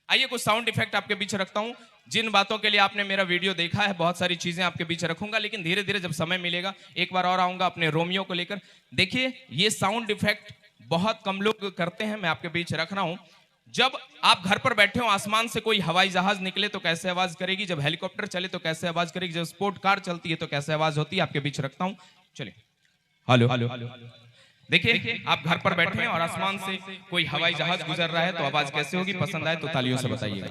आइए कुछ sound effect आपके बीच रखता हूं। जिन बातों के लिए आपने मेरा वीडियो देखा है, बहुत सारी चीजें आपके बीच रखूंगा, लेकिन धीरे धीरे जब समय मिलेगा एक बार और आऊंगा अपने रोमियो को लेकर। देखिए, ये साउंड इफेक्ट बहुत कम लोग करते हैं, मैं आपके बीच रख रहा हूं। जब आप घर पर बैठे हो, आसमान से कोई हवाई जहाज निकले तो कैसे आवाज करेगी, जब हेलीकॉप्टर चले तो कैसे आवाज करेगी, जब स्पोर्ट कार चलती है तो कैसे आवाज होती है, आपके बीच रखता हूं। चलिए, हेलो हेलो। देखिए, आप घर पर बैठे हैं और आसमान से कोई हवाई जहाज गुजर रहा है तो आवाज कैसे होगी? पसंद आए तो तालियों से बताइएगा।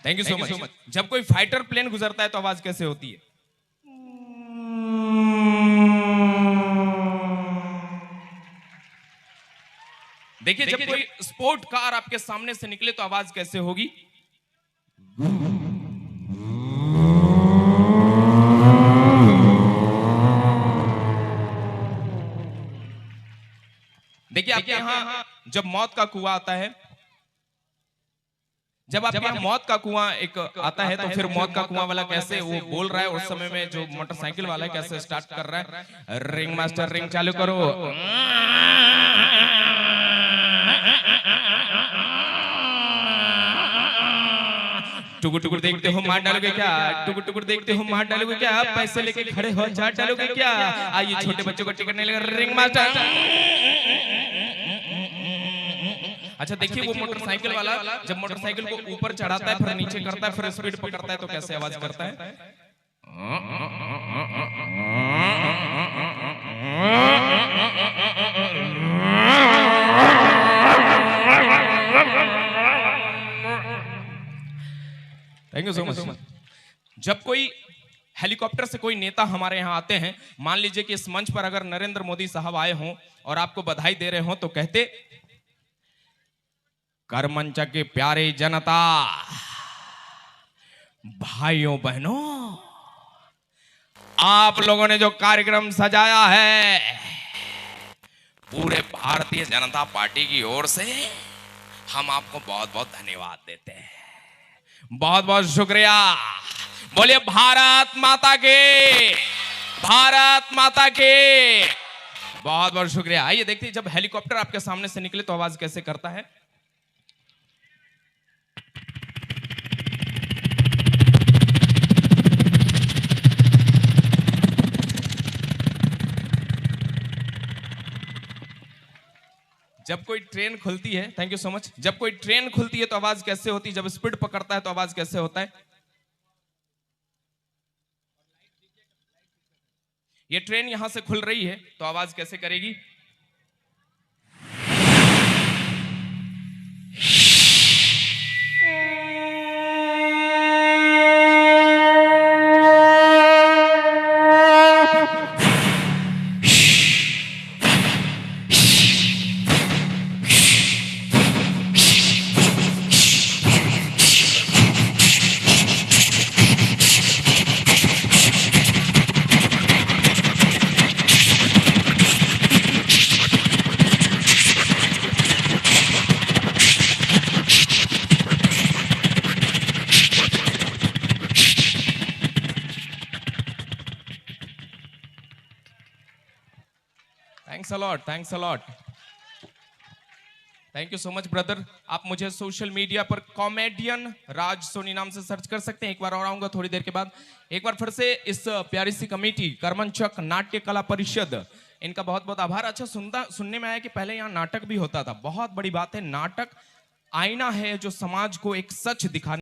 Thank you so much. जब कोई फाइटर प्लेन गुजरता है तो आवाज कैसे होती है? देखिए, जब कोई स्पोर्ट कार आपके सामने से निकले तो आवाज कैसे होगी? देखिए, आपके यहाँ जब मौत का कुआं आता है, जब आपके यहाँ मौत का कुआं एक आता है तो फिर मौत का कुआं वाला कैसे वो बोल रहा है, उस समय में जो मोटरसाइकिल वाला है कैसे स्टार्ट कर रहा है? रिंग मास्टर रिंग चालू करो। टुकुर टुकुर देखते हो मार डालोगे क्या? टुकुर टुकुर देखते हो मार डालोगे क्या? पैसे लेके खड़े हो झाड़ डालोगे क्या? आइए छोटे बच्चों को टिकट नहीं लगा। Ring master. अच्छा, देखिए, वो मोटरसाइकिल वाला जब मोटरसाइकिल को ऊपर चढ़ाता है, फिर नीचे करता है, फिर स्पीड पकड़ता है तो कैसे आवाज करता है? Thank you so much. जब कोई हेलीकॉप्टर से कोई नेता हमारे यहाँ आते हैं, मान लीजिए कि इस मंच पर अगर नरेंद्र मोदी साहब आए हों और आपको बधाई दे रहे हो तो कहते, करमंच के प्यारे जनता, भाइयों बहनों, आप लोगों ने जो कार्यक्रम सजाया है, पूरे भारतीय जनता पार्टी की ओर से हम आपको बहुत बहुत धन्यवाद देते हैं। बहुत बहुत शुक्रिया। बोलिए भारत माता के, भारत माता के। बहुत बहुत शुक्रिया। आइए देखते हैं, जब हेलीकॉप्टर आपके सामने से निकले तो आवाज कैसे करता है? जब कोई ट्रेन खुलती है, थैंक यू सो मच, जब कोई ट्रेन खुलती है तो आवाज कैसे होती है? जब स्पीड पकड़ता है तो आवाज कैसे होता है? ये ट्रेन यहां से खुल रही है तो आवाज कैसे करेगी? Thanks a lot, thanks a lot, thank you so much brother. आप मुझे सोशल मीडिया पर कॉमेडियन राज सोनी नाम से सर्च कर सकते हैं। एक बार और आऊंगा थोड़ी देर के बाद। एक बार फिर से इस प्यारी सी कमेटी करमनचक नाट्य कला परिषद, इनका बहुत बहुत आभार। अच्छा, सुनने में आया कि पहले यहाँ नाटक भी होता था। बहुत बड़ी बात है, नाटक आईना है जो समाज को एक सच दिखाने